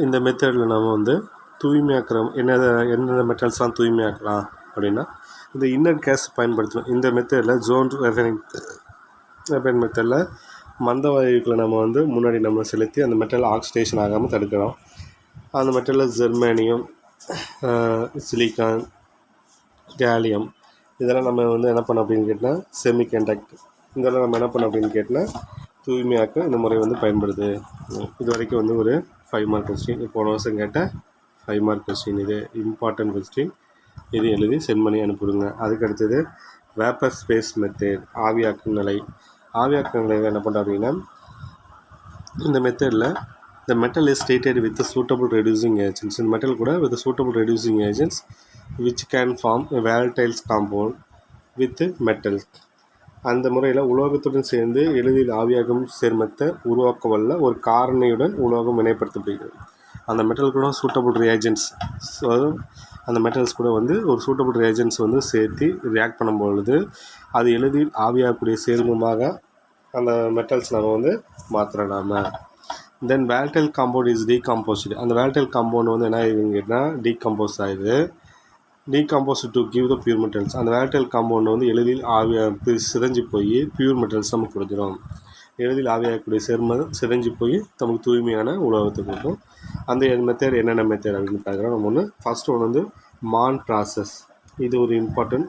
இந்த மெத்தடில் நம்ம வந்து தூய்மையாக்குறோம் எந்தெந்த மெட்டல்ஸ்லாம் தூய்மையாக்கலாம் அப்படின்னா இந்த இன்னர் கேஸ் பயன்படுத்தணும். இந்த மெத்தடில் ஜோன் ரெஃபைனிங் மெத்தடில் மந்த வாயுக்களை நம்ம வந்து முன்னாடி நம்ம செலுத்தி அந்த மெட்டல் ஆக்சிடேஷன் ஆகாமல் தடுக்கிறோம். அந்த மெட்டலில் ஜெர்மேனியம், சிலிக்கான், கேலியம் இதெல்லாம் நம்ம வந்து என்ன பண்ணோம் அப்படின்னு கேட்டால் செமிகண்டக்டர் இதெல்லாம் நம்ம என்ன பண்ணோம் அப்படின்னு கேட்டால் தூய்மையாக்க இந்த முறை வந்து பயன்படுது. இது வரைக்கும் வந்து ஒரு 5 மார்க் கொஸ்டின். போன வருஷம் கேட்டால் 5 மார்க் கொஸ்டின். இது இம்பார்ட்டன்ட் கொஸ்டின். இது எழுதி சென்ட் பண்ணி அனுப்பிவிடுங்க. அதுக்கடுத்தது வேப்பர் ஸ்பேஸ் மெத்தட், ஆவியாக்கும் நிலை. ஆவியாக்கும் நிலையில் என்ன பண்ணுறோம் அப்படின்னா இந்த மெத்தடில் the metal is treated with the suitable reducing agents. இந்த மெட்டல் கூட with the suitable reducing agents which can form a volatile compound with metal. அந்த முறையில் உலோகத்துடன் சேர்ந்து எளிதில் ஆவியாகும் சேர்மத்தை உருவாக்க வல்ல ஒரு காரணியுடன் உலோகம் வினைப்படுத்தப்படுகிறது. அந்த மெட்டல் கூட சூட்டபிள் ரியாஜென்ட்ஸ், ஸோ அந்த மெட்டல்ஸ் கூட வந்து ஒரு சூட்டபிள் ரியாஜென்ட்ஸ் வந்து சேர்த்து ரியாக்ட் பண்ணும்பொழுது அது எளிதில் ஆவியாகக்கூடிய சேர்மமாக அந்த மெட்டல்ஸ் நம்ம வந்து மாற்றலாமா. தென் volatile compound is decomposed. அந்த volatile compound வந்து என்ன ஆகுதுன்னு கேட்டால் டீகம்போஸ் ஆகுது. Decomposed to give the pure metals. அந்த volatile compound வந்து எளிதில் சிதைஞ்சு போய் பியூர் மெட்டல்ஸ் நமக்கு கொடுத்துரும். எளிதில் ஆவியாகக்கூடிய சேர்மம் சிதைஞ்சு போய் நமக்கு தூய்மையான உலோகத்தை கொடுக்கும். அந்த மெத்தட் என்னென்ன மெத்தட் அப்படின்னு பார்க்குறோம். நம்ம ஒன்று ஃபஸ்ட் ஒன்று வந்து மான் ப்ராசஸ். இது ஒரு இம்பார்ட்டன்ட்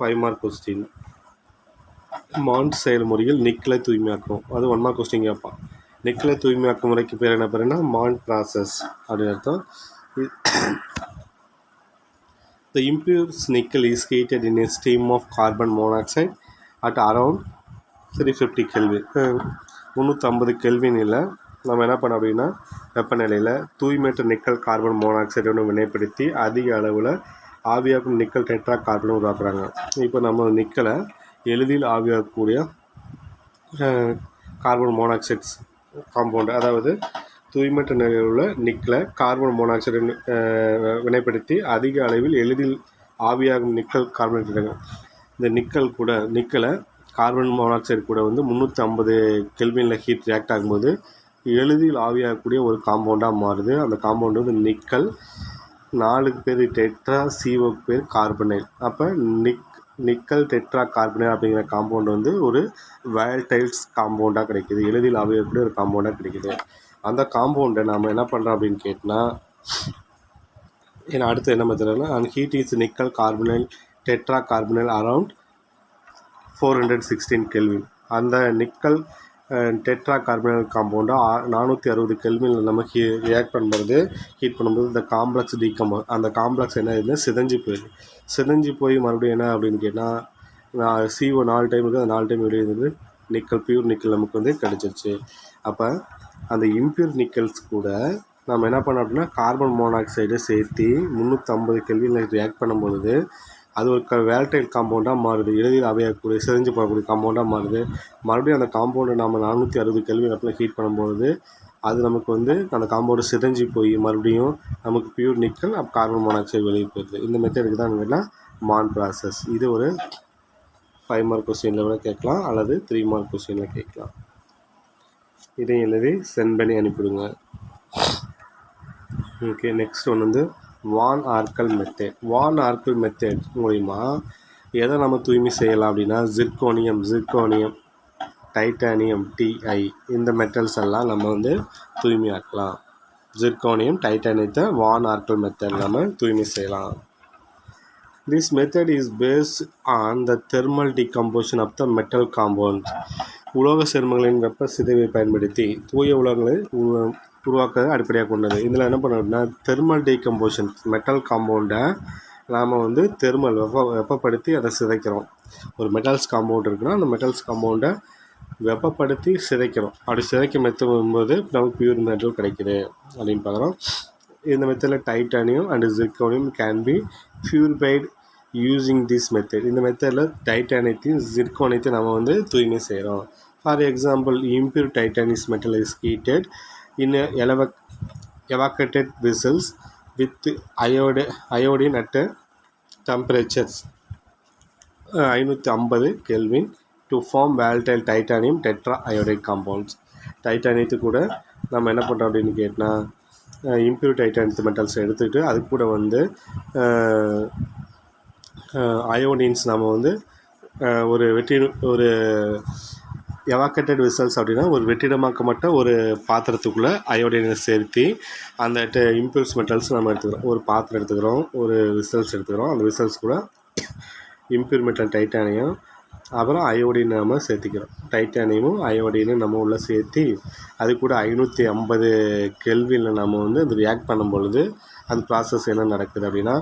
5 மார்க் கொஸ்டின். மான் செயல்முறையில் நிக்கலை தூய்மையாக்கும். அது 1 மார்க் கொஸ்டின் கேட்பான். நிக்கலை தூய்மையாக்கும் முறைக்கு பேர் என்ன பேருன்னா மான் ப்ராசஸ் அப்படின்னு அர்த்தம். The impure nickel is heated in a stream of carbon monoxide at around 350 Kelvin. 350 கெல்வினில் நம்ம என்ன பண்ணோம் அப்படின்னா வெப்பநிலையில் தூய்மையற்ற நிக்கல் கார்பன் மோனாக்சைடு வினைப்படுத்தி அதிக அளவில் ஆவியாகும் நிக்கல் டெட்ரா கார்பன் உருவாக்குறாங்க. இப்போ நம்ம நிக்கலை எளிதில் ஆவியாகக்கூடிய கார்பன் மோனாக்சைட்ஸ் காம்பவுண்டு, அதாவது தூய்மையற்ற நிலையில் உள்ள நிக்கலை கார்பன் மோனாக்சைடு வினைப்படுத்தி அதிக அளவில் எளிதில் ஆவியாகும் நிக்கல் கார்பன். இந்த நிக்கலை கார்பன் மோனாக்சைடு கூட வந்து 350 கெல்வினில் ஹீட் ரியாக்ட் ஆகும்போது எளிதில் ஆவியாகக்கூடிய ஒரு காம்பவுண்டாக மாறுது. அந்த காம்பவுண்டு வந்து நிக்கல், 4 பேர் டெட்ரா, CO பேர் கார்பனைல். அப்போ நிக்கல் டெட்ரா கார்பனைல் அப்படிங்கிற காம்பவுண்டு வந்து ஒரு வேலடைல்ஸ் காம்பவுண்டாக கிடைக்கிது. எளிதில் ஆவியாகக்கூடிய ஒரு காம்பவுண்டாக கிடைக்கிது. அந்த காம்பவுண்டை நாம் என்ன பண்ணுறோம் அப்படின்னு கேட்டால் ஏன்னா அடுத்து என்ன மெத்தட்னா and heat is nickel carbonyl tetra carbonyl around 416 kelvin. அந்த நிக்கல் டெட்ரா கார்பனைல் காம்பவுண்டை 460 கெல்வினில் நம்ம ரியாக்ட் பண்ணும்போது ஹீட் பண்ணும்போது இந்த காம்ப்ளெக்ஸ் அந்த காம்ப்ளெக்ஸ் என்ன ஆகுதுன்னா சிதைஞ்சு போய் மறுபடியும் என்ன அப்படின்னு கேட்டால் CO 4 டைம் இருக்குது. அந்த 4 டைம் வெளியே இருந்தது நிக்கல், பியூர் நிக்கல் நமக்கு வந்து கிடச்சிருச்சு. அப்போ அந்த இம்பியூர் நிக்கல்ஸ் கூட நம்ம என்ன பண்ணோம் அப்படின்னா கார்பன் மோனாக்சைடை சேர்த்து 350 கெல்வினில் ரியாக்ட் பண்ணும்பொழுது அது ஒரு வேலடைல் காம்பவுண்டாக மாறுது. எளிதில் ஆவியாகக்கூடிய சிதைஞ்சு போகக்கூடிய காம்பவுண்டாக மாறுது. மறுபடியும் அந்த காம்பவுண்டை நம்ம 460 கெல்வின் வெப்பத்தில் ஹீட் பண்ணும்பொழுது அது நமக்கு வந்து அந்த காம்பவுண்டு சிதைஞ்சு போய் மறுபடியும் நமக்கு பியூர் நிக்கல் கார்பன் மோனாக்சைடு வெளியே போயிடுது. இந்த மெத்தடுக்கு தான் கேட்டால் மான் ப்ராசஸ். இது ஒரு 5 மார்க் கொஸ்டினில் கூட கேட்கலாம் அல்லது 3 மார்க் கொஸ்டினில் கேட்கலாம். இதையும் எழுதி சென்ட் பண்ணி அனுப்பிவிடுங்க. ஓகே, நெக்ஸ்ட் ஒன்று வந்து வான் ஆர்கல் மெத்தட் மூலிமா எதை நம்ம தூய்மை செய்யலாம் அப்படின்னா ஜிர்கோனியம், டைட்டானியம், Ti இந்த மெட்டல்ஸ் எல்லாம் நம்ம வந்து தூய்மையாக்கலாம். ஜிர்கோனியம், டைட்டானியத்தை வான் ஆர்கல் மெத்தட் நம்ம தூய்மை செய்யலாம். This method is based on the thermal decomposition of the metal compounds. உலோக சேர்மங்களின் வெப்ப சிதைவை பயன்படுத்தி தூய உலோகங்களை உருவாக்க அடிப்படையாக கொண்டது. இதில் என்ன பண்ணோம்னா தெர்மல் டீகம்போசிஷன் மெட்டல் காம்பவுண்டை நாம் வந்து வெப்பப்படுத்தி அதை சிதைக்கிறோம். ஒரு மெட்டல்ஸ் காம்பவுண்ட் இருக்குன்னா அந்த மெட்டல்ஸ் காம்பவுண்டை வெப்பப்படுத்தி சிதைக்கிறோம். அப்படி சிதைக்க மெத்தடும்போது நமக்கு பியூர் மெட்டல் கிடைக்குது அப்படின்னு பார்க்குறோம். இந்த மெத்தடில் titanium and zirconium can be purified using this method. இந்த மெத்தடில் டைட்டானியத்தையும் ஜிர்கோனியத்தையும் நம்ம வந்து தூய்மை செய்கிறோம். For example, impure titanium metal is heated in evacuated vessels with iodine at temperatures 550 Kelvin to form volatile titanium tetraiodide compounds. டைட்டானியத்து கூட நம்ம என்ன பண்ணுறோம் அப்படின்னு கேட்டால் இம்ப்யூர் டைட்டானியம் மெட்டல்ஸ் எடுத்துக்கிட்டு அது கூட வந்து அயோடின்ஸ் நம்ம வந்து ஒரு எவாக்கேட்டட் விசல்ஸ் அப்படின்னா ஒரு வெற்றிடமாக்கப்பட்ட ஒரு பாத்திரத்துக்குள்ளே அயோடினை சேர்த்து அந்த இம்ப்யூர்ஸ் மெட்டல்ஸ் நம்ம எடுத்துக்கிறோம். ஒரு பாத்திரம் எடுத்துக்கிறோம், ஒரு விசல்ஸ் எடுத்துக்கிறோம். அந்த விசல்ஸ் கூட இம்ப்யூர் மெட்டல் டைட்டானியம் அப்புறம் அயோடின் நம்ம சேர்த்திக்கிறோம். டைட்டானியமும் அயோடினும் நம்ம உள்ளே சேர்த்து அது கூட 550 கெல்வினில் நம்ம வந்து அது ரியாக்ட் பண்ணும் பொழுது அந்த ப்ராசஸ் என்ன நடக்குது அப்படின்னா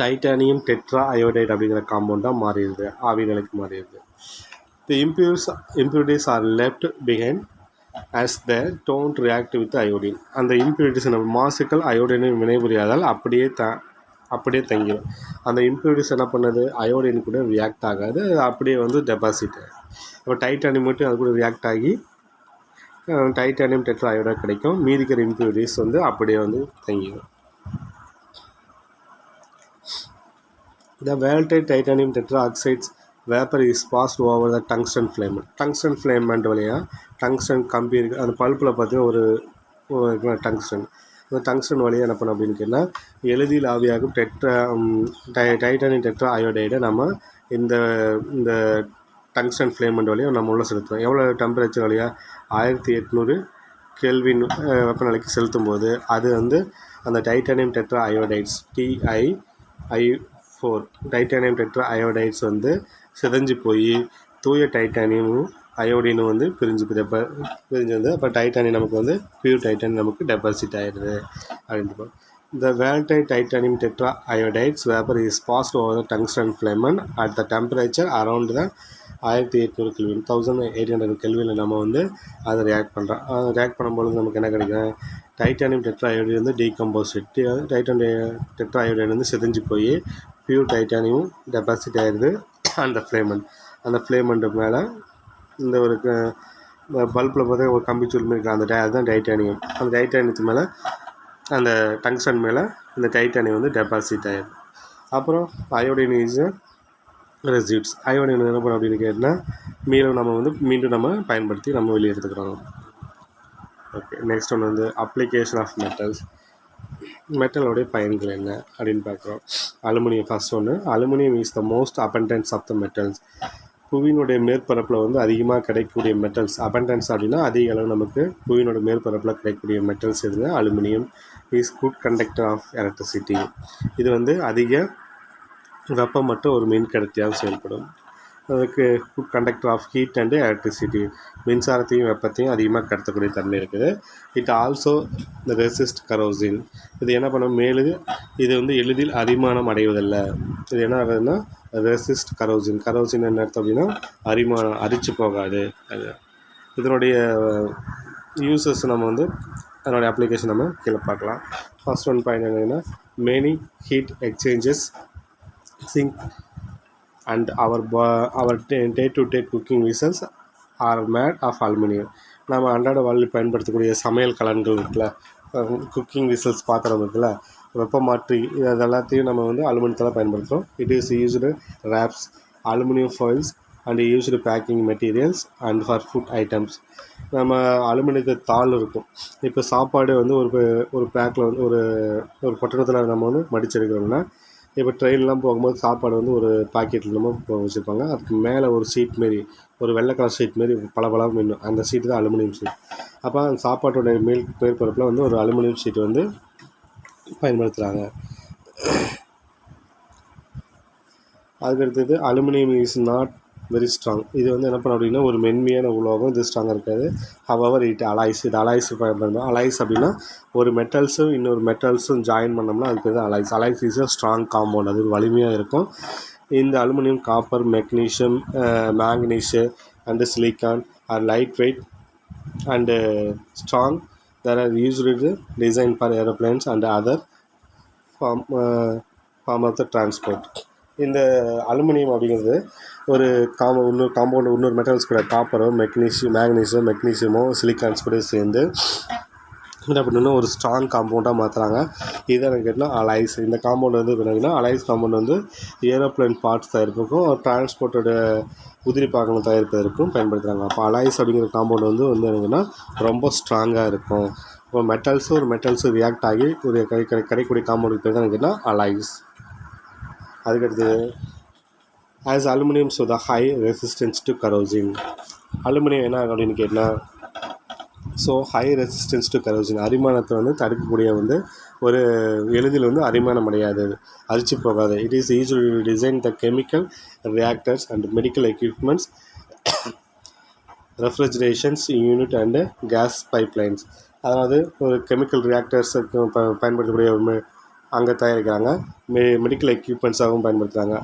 டைட்டானியம் டெட்ரா அயோடைடு அப்படிங்கிற காம்பவுண்டாக மாறிடுது, ஆவி நிலைக்கு மாறிடுது. தி impurities are left behind as they don't react with iodine. அந்த impurities நம்ம மாசுக்கள் அயோடினை வினைபுரியாதால் அப்படியே தங்கிடும். அந்த இம்ப்யூரிட்டிஸ் என்ன பண்ணுது, அயோடின் கூட ரியாக்ட் ஆகாது, அப்படியே வந்து டெபாசிட் ஆகும். அப்போ டைட்டானியம் மட்டும் அது கூட ரியாக்ட் ஆகி டைட்டானியம் டெட்ரா அயோடைடு கிடைக்கும். மீதிக்கிற இம்ப்யூரிட்டிஸ் வந்து அப்படியே வந்து தங்கிடும். The melted titanium tetroxides vapor is passed over the tungsten filament. Tungsten filament வழியாக டங்ஸ்டன் கம்பி இருக்குது, அந்த பல்பில் பார்த்தீங்கன்னா ஒரு டங்ஸ்டன், இந்த டங்ஸ்டன் வழியாக என்ன பண்ணோம் அப்படின்னு கேட்டால் எளிதில் ஆவியாகும் டைட்டானியம் டெட்ரா அயோடைடை நம்ம இந்த டங்ஸ்டன் ஃப்ளேமெண்ட் வழியாக நம்ம உள்ளே செலுத்துவோம். எவ்வளோ டெம்பரேச்சர் வழியாக 1800 கெல்வின் வெப்பநிலைக்கு செலுத்தும் போது அது வந்து அந்த titanium tetra iodides TiI4 titanium tetra iodides வந்து சிதைஞ்சு போய் தூய டைட்டானியமும் அயோடினும் வந்து பிரிஞ்சு வந்து அப்போ டைட்டானியம் நமக்கு வந்து பியூர் டைட்டானியம் நமக்கு டெபாசிட் ஆகிடுது அப்படின்ட்டு. The melted titanium tetraiodides vapor is passed over the tungsten filament at the temperature around the 1800 kelvin 1800 கெல்வினில் நம்ம வந்து அதை ரியாக்ட் பண்ணும்பொழுது நமக்கு என்ன கிடைக்கும், டைட்டானியம் டெட்ராயோடைடு வந்து டீகம்போசிட், டைட்டானியம் டெட்ராயோடைடு வந்து சிதைஞ்சு போய் பியூர் டைட்டானியம் டெபாசிட் ஆகிடுது. அந்த ஃப்ளேமெண்ட்டு மேலே இந்த ஒரு பல்பில் பார்த்தா ஒரு கம்பிச்சூல் இருக்குது, அதுதான் டைட்டானியம். அந்த டைட்டானியத்து மேலே அந்த டங்ஸ்டன் மேலே இந்த டைட்டானியம் வந்து டெபாசிட் ஆகிடுது. அப்புறம் அயோடின் இஸ் ரெசிட்ஸ். அயோடின் என்ன பண்ணோம் அப்படின்னு கேட்டால் மீண்டும் நம்ம பயன்படுத்தி நம்ம வெளியே எடுத்துக்கிறோம். ஓகே, நெக்ஸ்ட் ஒன்று வந்து அப்ளிகேஷன் ஆஃப் மெட்டல்ஸ். மெட்டலோடைய பயன்கள் என்ன அப்படின்னு பார்க்குறோம். அலுமினியம் ஃபர்ஸ்ட் ஒன்று. Aluminium is the most abundance of the metals. புவியினுடைய மேற்பரப்பில் வந்து அதிகமாக கிடைக்கக்கூடிய மெட்டல்ஸ், அபண்டன்ஸ் அப்படின்னா அதிக அளவு நமக்கு புவியினுடைய மேற்பரப்பில் கிடைக்கக்கூடிய மெட்டல்ஸ் எதுங்க, aluminium is good conductor of electricity. இது வந்து அதிக வெப்பமற்ற ஒரு மின்கடத்தியாக செயல்படும். அதுக்கு good conductor of heat and electricity, மின்சாரத்தையும் வெப்பத்தையும் அதிகமாக கடத்தக்கூடிய தன்மை இருக்குது. It also resist corrosion. இது என்ன பண்ணும், இது வந்து எளிதில் அரிமானம் அடைவதில்லை. இது என்ன ஆகுதுன்னா ரெசிஸ்ட் கரோசின். கரோசின் என்ன அர்த்தம் அப்படின்னா அரிமானம், அரிச்சு போகாது. அது இதனுடைய யூசஸ் நம்ம வந்து அதனுடைய அப்ளிகேஷன் நம்ம கீழே பார்க்கலாம். ஃபர்ஸ்ட் ஒன் பாயிண்ட் என்னென்னா many heat exchanges sink and our day to day cooking vessels are made of aluminium. நம்ம அன்றாட வாழ்வில் பயன்படுத்தக்கூடிய சமையல் கலன்கள் இருக்குல்ல, குக்கிங் விசல்ஸ் பாத்திரம் இருக்குல்ல, வெப்பமாற்றி இது எல்லாத்தையும் நம்ம வந்து அலுமினியத்தில் பயன்படுத்துகிறோம். It is used wraps, aluminium foils and used packing materials and for food items. நம்ம அலுமினியத்தை தாள் இருக்கும். இப்போ சாப்பாடு வந்து ஒரு பேக்கில் வந்து ஒரு பொட்டணத்தில் நம்ம வந்து மடிச்செடுக்கிறோம்னா, இப்போ ட்ரெயின்லாம் போகும்போது சாப்பாடு வந்து ஒரு பாக்கெட்டில் நம்ம வச்சுருப்பாங்க. அதுக்கு மேலே ஒரு சீட் மாரி, ஒரு வெள்ளை கலர் சீட் மாரி பளபளன்னு மின்னும், அந்த சீட்டு தான் அலுமினியம் சீட். அப்போ அந்த சாப்பாட்டோட மேற்பரப்பில் வந்து ஒரு அலுமினியம் சீட் வந்து பயன்படுத்துகிறாங்க. அதுக்கடுத்தது aluminium is not very strong. இது வந்து என்ன பண்ண அப்படின்னா ஒரு மென்மையான உலோகம், இது ஸ்ட்ராங்காக இருக்காது. However it alloys. இது அலாய்ஸ் பயன்படுத்தணும். அலாய்ஸ் அப்படின்னா ஒரு மெட்டல்ஸும் இன்னொரு மெட்டல்ஸும் ஜாயின் பண்ணோம்னா அதுக்கு தான் alloys. Alloys is a strong compound, அது ஒரு வலிமையாக இருக்கும். இந்த aluminium, copper, magnesium, manganese and silicon are light weight and strong. There are used design for aeroplanes and other form of the transport. இந்த அலுமினியம் அப்படிங்கிறது இன்னொரு மெட்டல்ஸ் கூட காப்பரோ மெக்னீஷியமோ சிலிக்கான்ஸ் கூட சேர்ந்து என்ன பண்ணணும்னா ஒரு ஸ்ட்ராங் காம்பவுண்டாக மாற்றுறாங்க. இது எனக்கு கேட்டால் அலாய்ஸ். இந்த காம்பவுண்ட் வந்து என்னன்னா அலாய்ஸ் காம்பவுண்ட் வந்து ஏரோப்ளேன் பார்ட்ஸ் தயாரிப்புக்கும் டிரான்ஸ்போர்ட்டோட உதிரி பாகங்கள் தயாரிப்பதற்கும் பயன்படுத்துகிறாங்க. அப்போ அலாய்ஸ் அப்படிங்கிற காம்பவுண்ட் வந்து என்னங்கன்னா ரொம்ப ஸ்ட்ராங்காக இருக்கும். இப்போ மெட்டல்ஸும் ரியாக்ட் ஆகி ஒரு கிடைக்கக்கூடிய காம்பவுண்டுக்கு பேர் தான் கேட்டால் அலாய்ஸ். அதுக்கடுத்து as aluminium so the high resistance to corrosion. Aluminium என்ன அப்படின்னு கேட்டால் so high resistance to corrosion, அரிமானத்தை வந்து தடுக்கக்கூடிய வந்து ஒரு எளிதில் வந்து அரிமானம் அடையாது, அரிச்சு போகாது. It is usually design the chemical reactors and medical equipments, refrigerations unit and gas pipelines. அதாவது ஒரு கெமிக்கல் ரியாக்டர்ஸுக்கு பயன்படுத்தக்கூடிய அங்கே தயாரிக்கிறாங்க, மெடிக்கல் எக்யூப்மெண்ட்ஸாகவும் பயன்படுத்துகிறாங்க,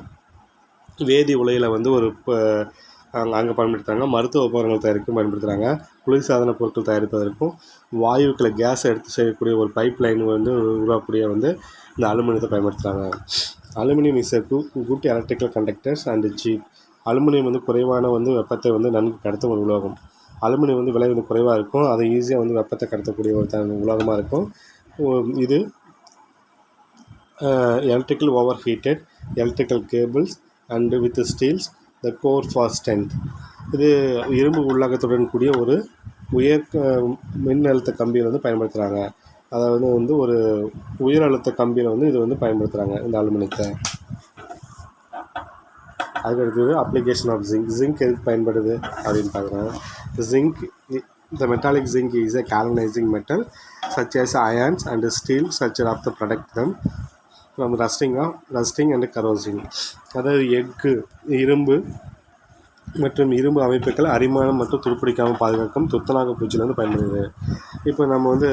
வேதி உலையில் வந்து ஒரு அங்கே பயன்படுத்துகிறாங்க, மருத்துவ உபகரணங்கள் தயாரிக்கும் பயன்படுத்துகிறாங்க, குளிர்சாதன பொருட்கள் தயாரிப்பதற்கும் வாயுக்களை கேஸை எடுத்து செய்யக்கூடிய ஒரு பைப் லைன் வந்து உருவாக்கக்கூடிய வந்து இந்த அலுமினியத்தை பயன்படுத்துகிறாங்க. Aluminium is a good electrical conductors and cheap. Aluminium வந்து குறைவான வந்து வெப்பத்தை வந்து நன்கு கடத்தும் ஒரு உலோகம். அலுமினியம் வந்து விலை வந்து குறைவாக இருக்கும், அது ஈஸியாக வந்து வெப்பத்தை கடத்தக்கூடிய ஒரு உலோகமாக இருக்கும். இது electrical over heated electrical cables and with Steeles the core for strength. இது இரும்பு உள்ளகத்துடன் கூடிய ஒரு உயர் மின் அழுத்த கம்பியில் வந்து பயன்படுத்துகிறாங்க. அதாவது வந்து ஒரு உயர் அழுத்த கம்பியில் வந்து இது வந்து பயன்படுத்துகிறாங்க இந்த அலுமினியத்தை. அதுக்கடுத்தது அப்ளிகேஷன் ஆஃப் ஜிங்க். ஜிங்க் எதுக்கு பயன்படுது அப்படின்னு பார்க்குறோம். Zinc the metallic zinc is a galvanizing metal such as ions and steel such as to protect them from rusting and corrosion. அதாவது எஃகு இரும்பு மற்றும் இரும்பு அமைப்புகள் அரிமானம் மற்றும் துருப்பிடிக்காமல் பாதுகாக்கும் துத்தநாக பூச்சிலேருந்து பயன்படுது. இப்போ நம்ம வந்து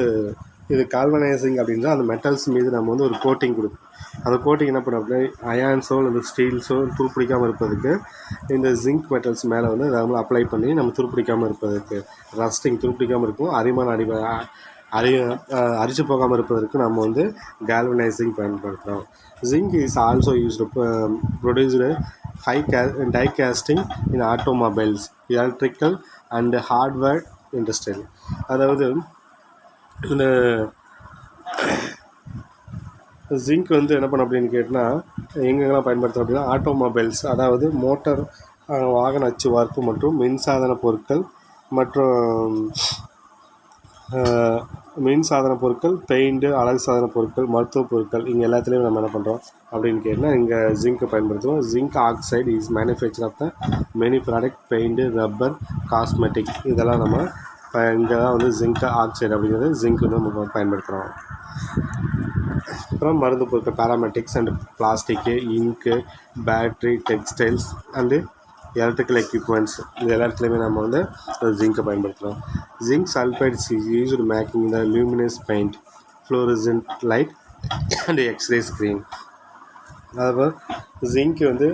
இது கால்வனைசிங் அப்படின்னா அந்த மெட்டல்ஸ் மீது நம்ம வந்து ஒரு கோட்டிங் கொடுப்போம். அந்த கோட்டிங் என்ன பண்ணோம் அப்படின்னா அயான்ஸோ இல்லை ஸ்டீல்ஸோ துருப்பிடிக்காமல் இருப்பதுக்கு இந்த ஜிங்க் மெட்டல்ஸ் மேலே வந்து நம்ம அப்ளை பண்ணி நம்ம துருப்பிடிக்காமல் இருப்பதற்கு, ரஸ்டிங் துருப்பிடிக்காமல் இருக்கும், அரிச்சு போகாமல் இருப்பதற்கு நம்ம வந்து கால்வனைசிங் பயன்படுத்துகிறோம். Zinc is also used produced die casting in automobiles, electrical and hardware industry. அதாவது இந்த ஜிங்க் வந்து என்ன பண்ண அப்படின்னு கேட்டால் எங்கெங்கெல்லாம் பயன்படுத்துகிறோம் அப்படின்னா ஆட்டோமொபைல்ஸ், அதாவது மோட்டார் வாகன அச்சு வார்ப்பு மற்றும் மின்சாதன பொருட்கள், பெயிண்ட்டு, அழகு சாதன பொருட்கள், மருத்துவ பொருட்கள், இங்கே எல்லாத்துலேயும் நம்ம என்ன பண்ணுறோம் அப்படின்னு கேட்டால் இங்கே ஜிங்க்கை பயன்படுத்துவோம். Zinc oxide is manufacture of the many product, paint, rubber, cosmetics, இதெல்லாம் நம்ம இங்கே தான் வந்து ஜிங்க் ஆக்சைடு அப்படிங்கிறது ஜிங்க் வந்து நம்ம பயன்படுத்துகிறோம். அப்புறம் மருந்து பொருட்கள், பேராமெட்டிக்ஸ் அண்ட் பிளாஸ்டிக்கு, இங்கு, battery, textiles and electrical equipments, இது எல்லா இடத்துலையுமே நம்ம வந்து ஜிங்கை பயன்படுத்துகிறோம். Zinc sulphides is used making the luminous paint, fluorescent light and X-ray screen. அதாவது ஜிங்க் வந்து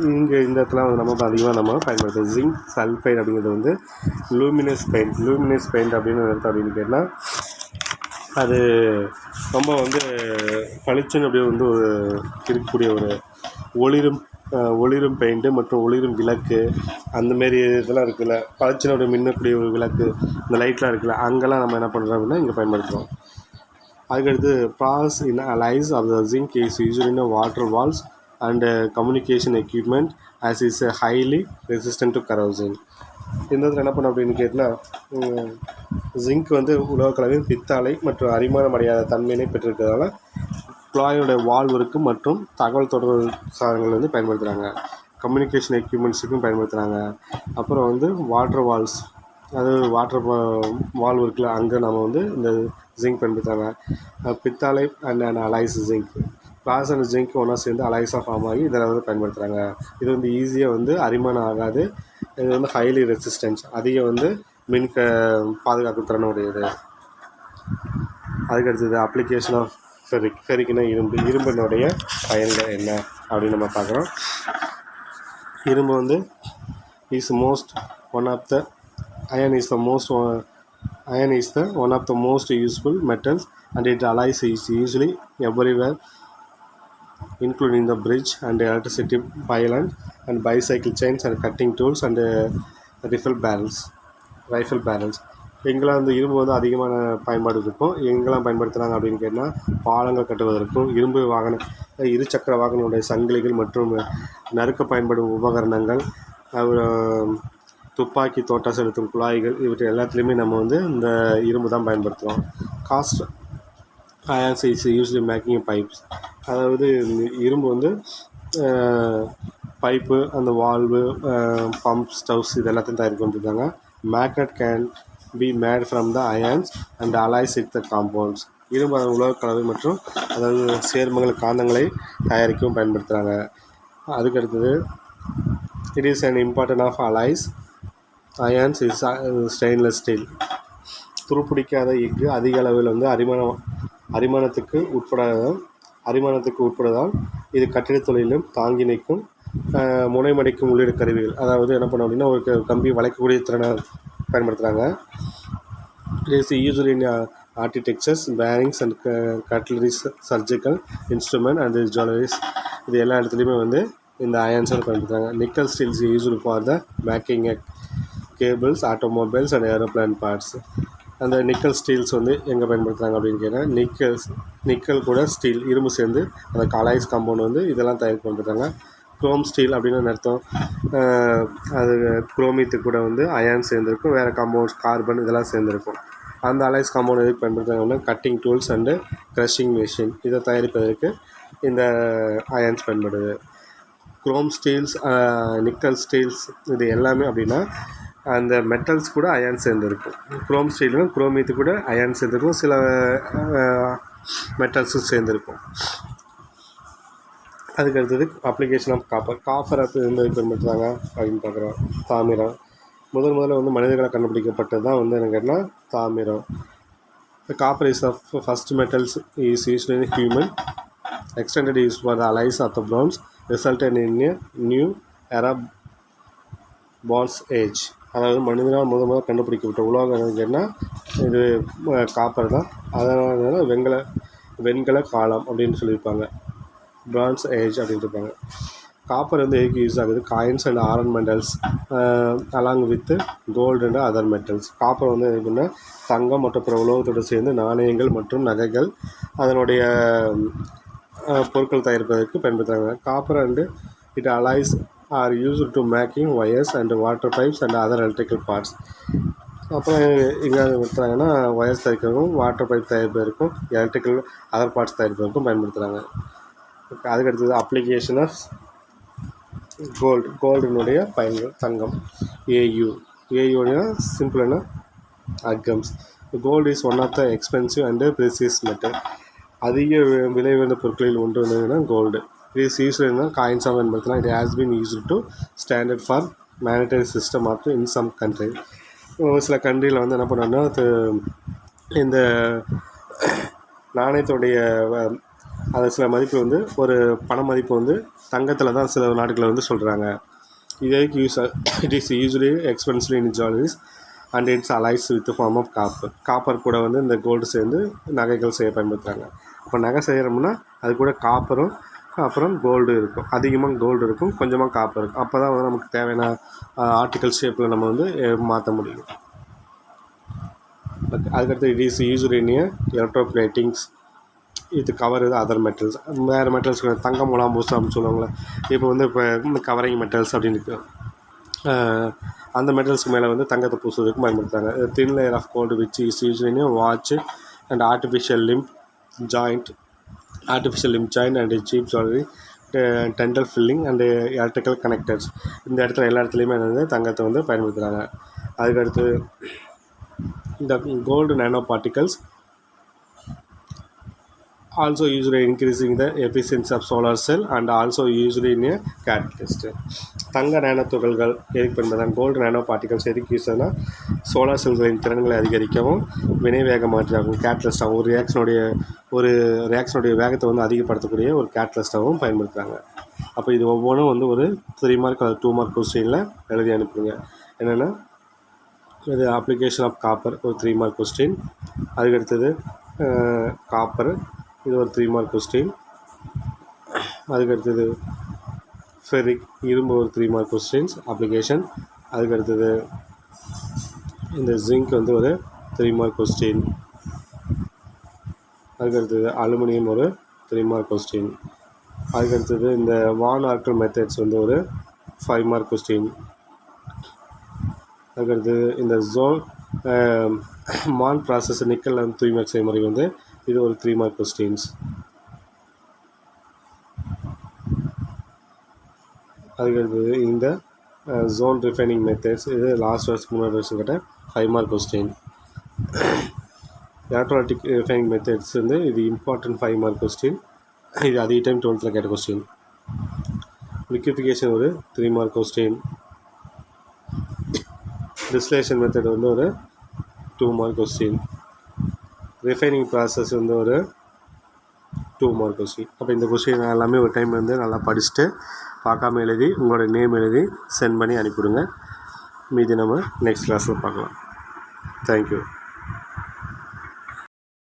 இங்கே இந்த இடத்துல வந்து நம்ம அதிகமாக நம்ம பயன்படுத்துகிறோம். ஜிங்க் சல்ஃபைட் அப்படிங்கிறது வந்து லூமினஸ் பெயிண்ட் அப்படின்னு எடுத்தோம் அப்படின்னு கேட்டால் அது ரொம்ப வந்து பளிச்சுன்னு அப்படியே வந்து ஒரு இருக்கக்கூடிய ஒரு ஒளிரும் பெயிண்ட்டு மற்றும் ஒளிரும் விளக்கு, அந்தமாரி இதெல்லாம் இருக்குல்ல, பளிச்சுன்னு மின்னக்கூடிய ஒரு விளக்கு, இந்த லைட்லாம் இருக்குல்ல, அங்கெல்லாம் நம்ம என்ன பண்ணுறோம் அப்படின்னா இங்கே பயன்படுத்துகிறோம். அதுக்கடுத்து process in alloys of the zinc is usually in water walls and communication equipment as is highly resistant to corrosion. இந்த இடத்துல என்ன பண்ணோம் அப்படின்னு கேட்டால் ஜிங்க் வந்து உலோகக்கலவையின் பித்தாலை மற்றும் அரிமானம் அடையாத தன்மையினை பெற்றிருக்கிறதால குழாயோட வால்விற்கு மற்றும் தகவல் தொடர்பு சாதனங்கள் வந்து பயன்படுத்துகிறாங்க, கம்யூனிகேஷன் எக்யூப்மெண்ட்ஸுக்கும் பயன்படுத்துகிறாங்க. அப்புறம் வந்து வாட்டர் வால்ஸ், அதாவது வாட்டர் வால்வ் இருக்குல்ல, அங்கே நம்ம வந்து இந்த ஜிங்க் பயன்படுத்துகிறாங்க. பித்தாலை and alloys zinc, brass and zinc ஒன்றா சேர்ந்து அலைஸாக ஃபார்ம் ஆகி இதில் வந்து பயன்படுத்துகிறாங்க. இது வந்து ஈஸியாக வந்து அரிமானம் ஆகாது, இது வந்து ஹைலி ரெசிஸ்டன்ஸ், அதிக வந்து பாதுகாப்பு திறனுடையது. அதுக்கடுத்தது அப்ளிகேஷன் ஆஃப் ஃபெரிக்னா இரும்பினுடைய பயன்கள் என்ன அப்படின்னு நம்ம பார்க்குறோம். இரும்பு வந்து iron is the one of the most useful metals and its alloys is usually everywhere including the bridge and electricity pylons and bicycle chains and cutting tools and rifle barrels. எங்கெல்லாம் வந்து இரும்பு வந்து அதிகமான பயன்பாடு இருக்கும், எங்கெல்லாம் பயன்படுத்துகிறாங்க அப்படின்னு கேட்டால் பாலங்கள் கட்டுவதற்கும், இருசக்கர வாகனங்களுடைய சங்கிலிகள் மற்றும் நறுக்க பயன்படும் உபகரணங்கள், துப்பாக்கி தோட்டா செலுத்தும் குழாய்கள் இவற்றை எல்லாத்துலேயுமே நம்ம வந்து இந்த இரும்பு தான் பயன்படுத்துகிறோம். Cost ions is used making pipes, அதாவது இரும்பு வந்து பைப்பு, அந்த வால்வு, பம்ப், ஸ்டவ்ஸ் இது எல்லாத்தையும் தயார் பண்ணிருக்காங்க. Magnet can be made from the ions and alloys with the compounds, இரும்பு உலோக கலவை மற்றும் அதாவது சேர்மங்கள் காந்தங்களை தயாரிக்கவும் பயன்படுத்துகிறாங்க. அதுக்கடுத்தது it is an important of alloys irons is stainless steel, துருப்பிடிக்காத எஃகு அதிக அளவில் வந்து அரிமானத்துக்கு உட்படுவதால் இது கட்டிடத் தொழிலும் தாங்கி நிற்கும் முனைமடிக்கும் உள்ளீடு கருவிகள், அதாவது என்ன பண்ணோம் அப்படின்னா ஒரு கம்பி வளைக்கக்கூடிய திறனை பயன்படுத்துகிறாங்க. It is used in architectures, bearings and cutleries, surgical instrument and jewelleries, இது எல்லா இடத்துலையுமே வந்து இந்த அயன்ஸை பயன்படுத்துகிறாங்க. Nickel Steeles used for the making cables, automobiles and aeroplane parts. அந்த நிக்கல் ஸ்டீல்ஸ் வந்து எங்கே பயன்படுத்துகிறாங்க அப்படின்னு கேட்டால் நிக்கல் கூட ஸ்டீல் இரும்பு சேர்ந்து அந்த அலாய்ஸ் காம்பவுண்ட் வந்து இதெல்லாம் தயார் பண்ணிருக்காங்க. குரோம் ஸ்டீல் அப்படின்னு அர்த்தம். அது குரோமியத்து கூட வந்து அயான் சேர்ந்துருக்கும், வேறு காம்பவுண்ட்ஸ் கார்பன் இதெல்லாம் சேர்ந்துருக்கும். அந்த அலாய்ஸ் காம்பவுண்ட் எதுக்கு பயன்படுத்துகிறாங்கன்னா cutting tools and crushing machine இதை தயாரிப்பதற்கு இந்த அயான்ஸ் பயன்படுது. குரோம் ஸ்டீல்ஸ், நிக்கல் ஸ்டீல்ஸ் இது எல்லாமே அப்படின்னா அந்த மெட்டல்ஸ் கூட அயான் சேர்ந்துருக்கும். குரோம் ஸ்டீலும் குரோமியத்து கூட அயான் சேர்ந்துருக்கும், சில மெட்டல்ஸும் சேர்ந்துருக்கும். அதுக்கடுத்தது அப்ளிகேஷன் ஆஃப் காப்பர் அப்போ எந்த பயன்படுத்துகிறாங்க அப்படின்னு பார்க்குறோம். தாமிரம் முதல்ல வந்து மனிதர்களால் கண்டுபிடிக்கப்பட்டது தான் வந்து என்ன கேட்டால் தாமிரம். Copper is of first metals is used in human extended use for the alloys of the bronze resulted in a new era bronze age, அதாவது மனிதனால் முதல் கண்டுபிடிக்கப்பட்ட உலோகம் கேட்டால் இது காப்பர் தான். அதனால வெண்கல காலம் அப்படின்னு சொல்லியிருப்பாங்க, பிரான்ஸ் ஏஜ் அப்படின்னு இருப்பாங்க. காப்பர் வந்து எதுக்கு யூஸ் ஆகுது? Coins and ornamentals along with gold and other metals. Copper வந்து எதுக்குன்னா தங்கம் மற்றும் பிற உலோகத்தோடு சேர்ந்து நாணயங்கள் மற்றும் நகைகள் அதனுடைய பொருட்கள் தயாரிப்பதற்கு பயன்படுத்துகிறாங்க. Copper and it alloys are used to making wires and water pipes and other electrical parts. அப்புறம் எங்கே பயன்படுத்துகிறாங்கன்னா ஒயர்ஸ் தயாரிக்கிறதுக்கும் வாட்டர் பைப் தயாரிப்பதற்கும் எலக்ட்ரிக்கல் அதர் பார்ட்ஸ் தயாரிப்பதற்கும் பயன்படுத்துகிறாங்க. அதுக்கடுத்தது அப்ளிகேஷன் ஆஃப் கோல்டுனுடைய பயன்கள் தங்கம். ஏயுடைய சிம்பிளான அர்கம்ஸ். Gold is one of the expensive and precious metal. அதிக விலை உயர்ந்த பொருட்களில் ஒன்று வந்ததுன்னா கோல்டு. இது யூஸ்டு காயின்ஸாக பயன்படுத்தலாம். It has been used to standard for monetary system of in some country. ஒரு சில கண்ட்ரியில் வந்து என்ன பண்ணோன்னா இந்த நாணயத்துடைய அது சில மதிப்பு வந்து ஒரு பண மதிப்பு வந்து தங்கத்தில் தான் சில நாடுகளில் வந்து சொல்கிறாங்க. இதுக்கு it is usually expensive in jewelleries and its alloys with form of copper கூட வந்து இந்த கோல்டு சேர்ந்து நகைகள் செய்ய பயன்படுத்துகிறாங்க. இப்போ நகை செய்கிறோம்னா அது கூட காப்பரும் அப்புறம் கோல்டு இருக்கும், அதிகமாக கோல்டு இருக்கும், கொஞ்சமாக காப்பர் இருக்கும். அப்போ தான் வந்து நமக்கு தேவையான ஆர்டிக்கல் ஷேப்பில் நம்ம வந்து மாற்ற முடியும். அதுக்கடுத்து இட் இஸ் யூஸ்டு இன் எலக்ட்ரோப்ளேட்டிங்ஸ் இது கவர் அதர் மெட்டல்ஸ். வேறு மெட்டல்ஸ் தங்கம் முலாம் பூசம் அப்படின்னு சொல்லுவாங்களே, இப்போ வந்து இப்போ கவரிங் மெட்டல்ஸ் அப்படின்னு இருக்குது. அந்த மெட்டல்ஸ்க்கு மேலே வந்து தங்கத்தை பூசுவதற்கு பயன்படுத்துகிறாங்க. Thin layer of gold which is used watch and artificial limb joint and cheap jewellery, dental filling and electrical connectors. இந்த இடத்துல எல்லா இடத்துலையுமே வந்து தங்கத்தை வந்து பயன்படுத்துகிறாங்க. அதுக்கடுத்து இந்த gold nano particles also used in increasing the efficiency of solar cell and also used in a catalyst. தங்க நானோ துகள்கள் எதுக்கு பயன்படுத்துகிறாங்க? கோல்டு நானோ பார்ட்டிகல்ஸ் எதுக்கு யூஸ் ஆகுதுன்னா சோலார் செல்களின் திறன்களை அதிகரிக்கவும் வினை வேகமாற்றியாகும் கேட்லிஸ்டாகவும் ஒரு ரியாக்ஷனுடைய வேகத்தை வந்து அதிகப்படுத்தக்கூடிய ஒரு கேட்லிஸ்டாகவும் பயன்படுத்துகிறாங்க. அப்போ இது ஒவ்வொன்றும் வந்து ஒரு 3 மார்க் அல்லது 2 மார்க் கொஸ்டினில் எழுதி அனுப்புங்க. என்னென்னா இது அப்ளிகேஷன் ஆஃப் காப்பர் ஒரு 3 மார்க் கொஸ்டின், அதுக்கடுத்தது காப்பர் இது ஒரு 3 மார்க் கொஸ்டின், அதுக்கடுத்தது ஃபெரிக் இரும்பு ஒரு 3 மார்க் கொஸ்டின்ஸ் அப்ளிகேஷன், அதுக்கடுத்தது இந்த ஜிங்க் வந்து ஒரு 3 மார்க் கொஸ்டின், அதுக்கடுத்தது அலுமினியம் ஒரு 3 மார்க் கொஸ்டின், அதுக்கடுத்தது இந்த வான் ஆர்க்கல் மெத்தட்ஸ் வந்து ஒரு 5 மார்க் கொஸ்டின், அதுக்கடுத்து இந்த மான் ப்ராசஸ் நிக்கல் அண்ட் தூய்மையாக்க செய்முறை வந்து இது ஒரு 3 மார்க் கொஸ்டின்ஸ். அதுக்கடுத்தது இந்த ஜோன் ரிஃபைனிங் மெத்தட்ஸ் இது லாஸ்ட் வருஷம் 3 வருஷம் கிட்ட 5 mark question. Electronic refining methods வந்து இது இம்பார்ட்டன்ட் 5 மார்க் கொஸ்டின். இது அதிக டைம் 12th கேட்ட கொஸ்டின். லிக்விஃபிகேஷன் ஒரு 3 மார்க் கொஸ்டின். டிஸ்டிலேஷன் மெத்தட் வந்து ஒரு 2 மார்க் கொஸ்டின். ரிஃபைனிங் ப்ராசஸ் வந்து ஒரு 2 மார்க் கொஸ்டின். அப்போ இந்த கொஸ்டின் எல்லாமே ஒரு டைம் வந்து நல்லா படிச்சுட்டு பார்க்காம எழுதி உங்களோட நேம் எழுதி சென்ட் பண்ணி அனுப்பிவிடுங்க. மீதி நம்ம நெக்ஸ்ட் கிளாஸில் பார்க்கலாம். தேங்க்யூ.